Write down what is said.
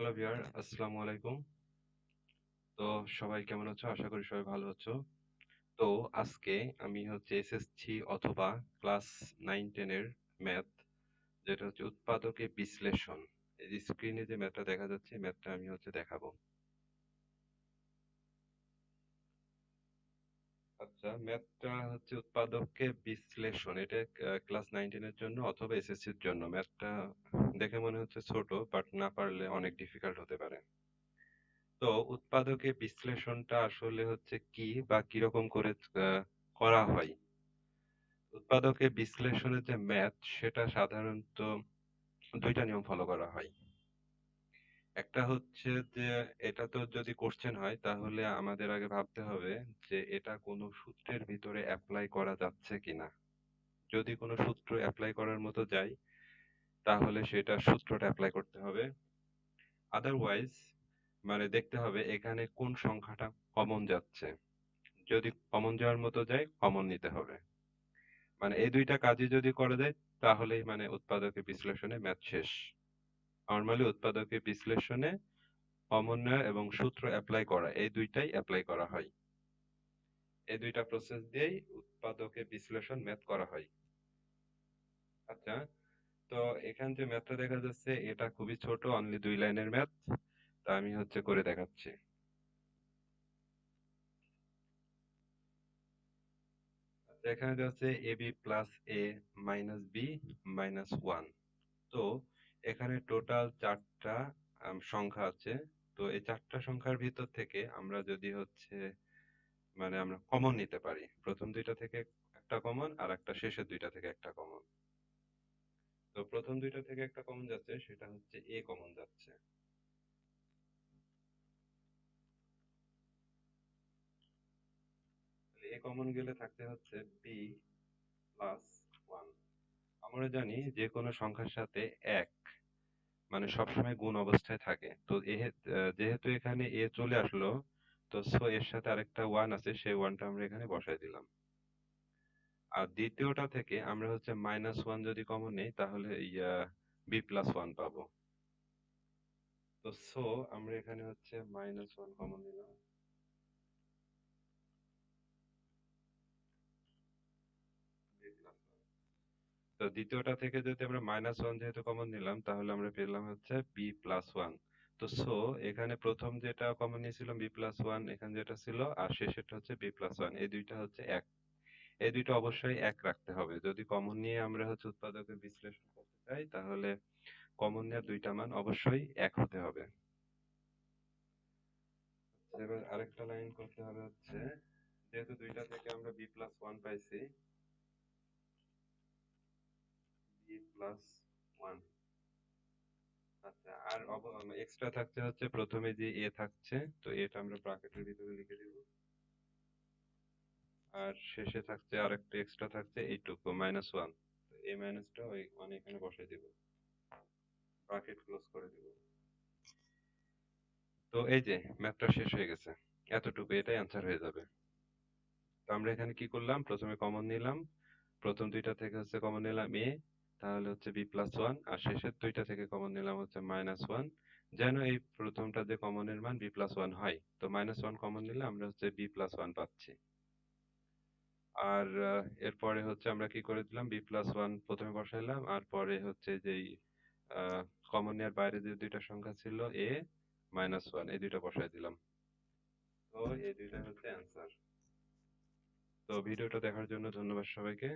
Hello viewer, আসসালামু আলাইকুম। তো সবাই কেমন আছো? আশা করি সবাই ভালো আছো। তো আজকে আমি এসএসসি অথবা ক্লাস 9-10 এর ম্যাথ, যেটা উৎপাদকে বিশ্লেষণ। এই যে স্ক্রিনে যে ম্যাথটা দেখা যাচ্ছে, ম্যাথটা আমি দেখাবো। আচ্ছা, ম্যাথটা উৎপাদকে বিশ্লেষণ। এটা ক্লাস 9-10 এর জন্য অথবা এসএসসির জন্য। ম্যাথটা দেখে মনে হচ্ছে ছোট, বাট না পারলে অনেক ডিফিকাল্ট হতে পারে। তো উৎপাদকে বিশ্লেষণটা আসলে কি বা কিরকম করে করা হয়। উৎপাদকে বিশ্লেষণের যে ম্যাথ, সেটা সাধারণত দুইটা নিয়ম ফলো করা হয়। একটা হচ্ছে যে, এটা তো যদি কোশ্চেন হয় তাহলে আমাদের আগে ভাবতে হবে যে এটা কোনো সূত্রের ভিতরে অ্যাপ্লাই করা যাচ্ছে কিনা। যদি কোনো সূত্র অ্যাপ্লাই করার মতো যায় তাহলে সেটা সূত্রটা অ্যাপ্লাই করতে হবে। আদারওয়াইজ দেখতে হবে এখানে কোন সংখ্যাটা কমন যাচ্ছে। যদি কমন যাওয়ার মতো যায়, কমন নিতে হবে। এই দুইটা কাজই যদি করা যায় তাহলেই উৎপাদকে বিশ্লেষণে ম্যাথ শেষ। নরমালি উৎপাদকে বিশ্লেষণে কমন নেওয়া এবং সূত্র অ্যাপ্লাই করা, এই দুইটাই অ্যাপ্লাই করা হয়। এই দুইটা প্রসেস দিয়েই উৎপাদকে বিশ্লেষণ ম্যাথ করা হয়। আচ্ছা, তো এখান যে ম্যাথটা দেখা যাচ্ছে এটা খুবই ছোট, অনলি 2 লাইনের ম্যাথ। তা আমি করে দেখাচ্ছি। আচ্ছা, এখানে দেওয়া আছে ab plus a minus b minus 1। তো এখানে টোটাল 4টা সংখ্যা আছে। তো এই 4টা সংখ্যার ভিতর থেকে আমরা যদি আমরা কমন নিতে পারি, প্রথম দুইটা থেকে একটা কমন আর একটা শেষের দুইটা থেকে একটা কমন। তো প্রথম দুইটা থেকে একটা কমন যাচ্ছে, সেটা এ কমন যাচ্ছে। এ কমন গেলে থাকতে বি প্লাস 1। আমরা জানি যে কোনো সংখ্যার সাথে এক সবসময় গুণ অবস্থায় থাকে। তো যেহেতু এখানে এ চলে আসলো, তো এর সাথে আরেকটা 1 আছে, সেই 1টা আমরা এখানে বসাই দিলাম। আর দ্বিতীয়টা থেকে আমরা মাইনাস 1 যদি কমন নেই তাহলে বি প্লাস 1 পাবো। তো আমরা এখানে মাইনাস 1 কমন নিলাম। B plus 1। তো দ্বিতীয়টা থেকে যদি আমরা মাইনাস 1 যেহেতু কমন নিলাম, তাহলে আমরা পেলাম বি প্লাস 1। তো এখানে প্রথম যেটা কমন নিয়েছিলাম বি প্লাস 1, এখানে যেটা ছিল, আর শেষেরটা বি প্লাস 1। এই দুইটা এক। এই দুইটা অবশ্যই এক রাখতে হবে। যদি কমন নিয়ে আমরা উৎপাদকের বিশ্লেষণ করতে চাই, তাহলে কমন নেওয়ার দুইটা মান অবশ্যই এক হতে হবে। এবার আরেকটা লাইন করতে হবে যেহেতু দুইটা থেকে আমরা বি প্লাস 1 পাইছি, বি প্লাস 1। আচ্ছা, আর এক্সট্রা থাকছে প্রথমে যে এ থাকছে, তো এটা আমরা ব্র্যাকেটের ভিতরে লিখে দিব। আর শেষে থাকছে আরেকটা এক্সট্রা থাকছে এইটুকু মাইনাস 1। তো এই মাইনাসটা ওই এখানে বসাই দিব, ব্র্যাকেট ক্লোজ করে দিব। তো এই যে ম্যাথটা শেষ হয়ে গেছে। এতটুকু, এটাই অ্যান্সার হয়ে যাবে। তো আমরা এখানে কি করলাম, প্রথমে কমন নিলাম। প্রথম দুইটা থেকে কমন নিলাম এ, তাহলে বি প্লাস 1। আর শেষের দুইটা থেকে কমন নিলাম মাইনাস 1, যেন এই প্রথমটা যে কমনের মান বি প্লাস 1 হয়। তো মাইনাস 1 কমন নিলে আমরা বি প্লাস 1 পাচ্ছি। আর এরপরে আমরা কি করে দিলাম, বি প্লাস 1 প্রথমে বসাইলাম, আর পরে যেই কমন নেওয়ার বাইরে যে দুইটা সংখ্যা ছিল এ মাইনাস 1, এই দুইটা বসাই দিলাম। তো এই দুইটা অ্যান্সার। তো ভিডিওটা দেখার জন্য ধন্যবাদ সবাইকে।